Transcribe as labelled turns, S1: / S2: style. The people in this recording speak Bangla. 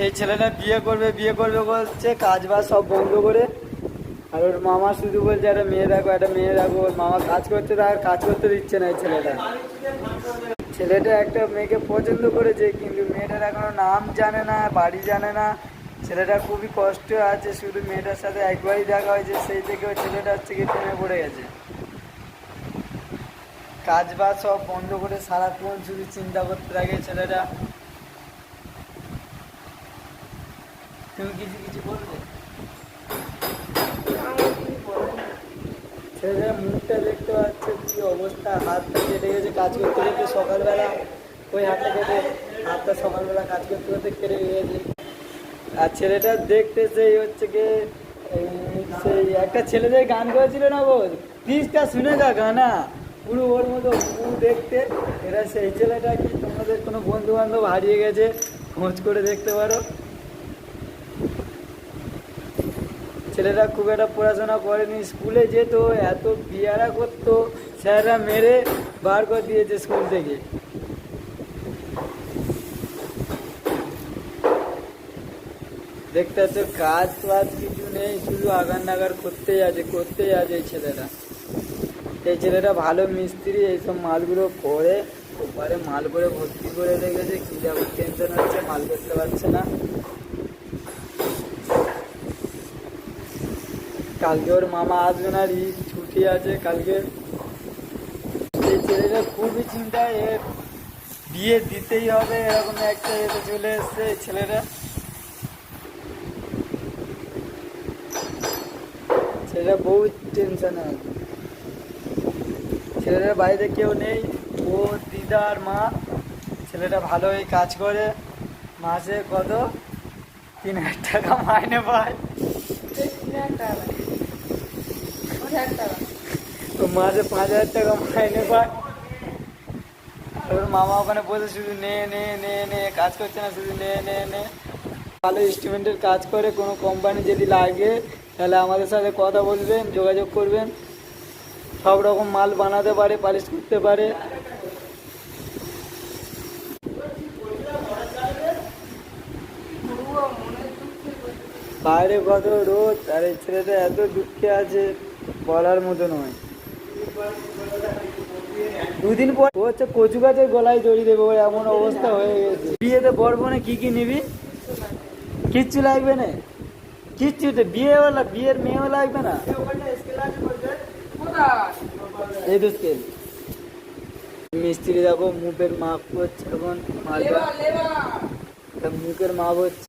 S1: এই ছেলেটা বিয়ে করবে বলছে, কাজ বাজ সব বন্ধ করে। আর ওর মামা শুধু বলছে একটা মেয়ে রাখো, একটা মেয়ে রাখো। ওর মামা কাজ করতে, তার কাজ করতে দিচ্ছে না এই ছেলেটা একটা মেয়েকে পছন্দ করেছে, কিন্তু মেয়েটার এখনো নাম জানে না, বাড়ি জানে না। ছেলেটা খুবই কষ্ট আছে, শুধু মেয়েটার সাথে একবারই দেখা হয়েছে, সেই থেকে ওই ছেলেটা হচ্ছে গিয়ে প্রেমে পড়ে গেছে। কাজ বাজ সব বন্ধ করে সারাক্ষণ শুধু চিন্তা করতে থাকে ছেলেটা। তুমি কিছু বলবে? ছেলেটার মুখটা দেখতে পাচ্ছে কি অবস্থা, হাতটা কেটে গেছে কাজ করতে করতে সকালবেলা। ওই হাতটা কেটে, হাতটা সকালবেলা কাজ করতে করতে কেটে গেছে। আর ছেলেটা দেখতে সেই হচ্ছে গিয়ে সেই একটা ছেলেদের গান করেছিল না, বল প্লিজটা শুনে গা গানা, পুরো ওর মতো দেখতে। এরা সেই ছেলেটা কি তোমাদের কোনো বন্ধু বান্ধব হারিয়ে গেছে, খোঁজ করে দেখতে পারো। ছেলেরা খুব একটা পড়াশোনা করেনি, স্কুলে যেত, এত বিয়ারা করতো, স্যাররা মেরে বার করে দিয়েছে স্কুল থেকে। দেখতে তো কাজ বাজ কিছু নেই, শুধু আগার নাগার করতেই আছে এই ছেলেটা ভালো মিস্ত্রি, এইসব মালগুলো করে ওপারে মাল করে ভর্তি করে রেখেছে। কি যাবো, টেনশন হচ্ছে, মাল করতে পারছে না। কালকে ওর মামা আসবে না, ছুটি আছে কালকে। এই ছেলেটা খুবই চিন্তায়, এর বিয়ে দিতেই হবে এরকম একটা এতে চলে এসছে এই ছেলেটা। ছেলেটা বহু টেনশনে আছে। ছেলেটার বাড়িতে কেউ নেই, ও দিদা আর মা। ছেলেটা ভালোই কাজ করে, মাসে কত 3,000 টাকা মাইনে পায়। তো মাসে 5,000 টাকা মাইনে পায়। ওর মামা ওখানে বসে শুধু নে নে নে নে, কাজ করছে না, শুধু নে নে নে। ভালো ইনস্ট্রুমেন্টের কাজ করে, কোনো কোম্পানি যদি লাগে তাহলে আমাদের সাথে কথা বলবেন, যোগাযোগ করবেন। সব রকম মাল বানাতে পারে, পালিশ করতে পারে। বাইরে কত রোদ, আর এই ছেলেটা এত দুঃখে আছে বলার মতো নয়। দুদিন পর ও হচ্ছে কচু গাছের গলায় দড়ি দেবে, ওর এমন অবস্থা হয়ে গেছে। বিয়েতে বর বোনে কি নিবি? কিচ্ছু লাগবে না, কিচ্ছু তো বিয়ের মেয়েও লাগবে না। এই তো স্কেল। মিস্ত্রি দেখো মুখের মাপ করছে, এখন মালটা মুখের মাপ হচ্ছে।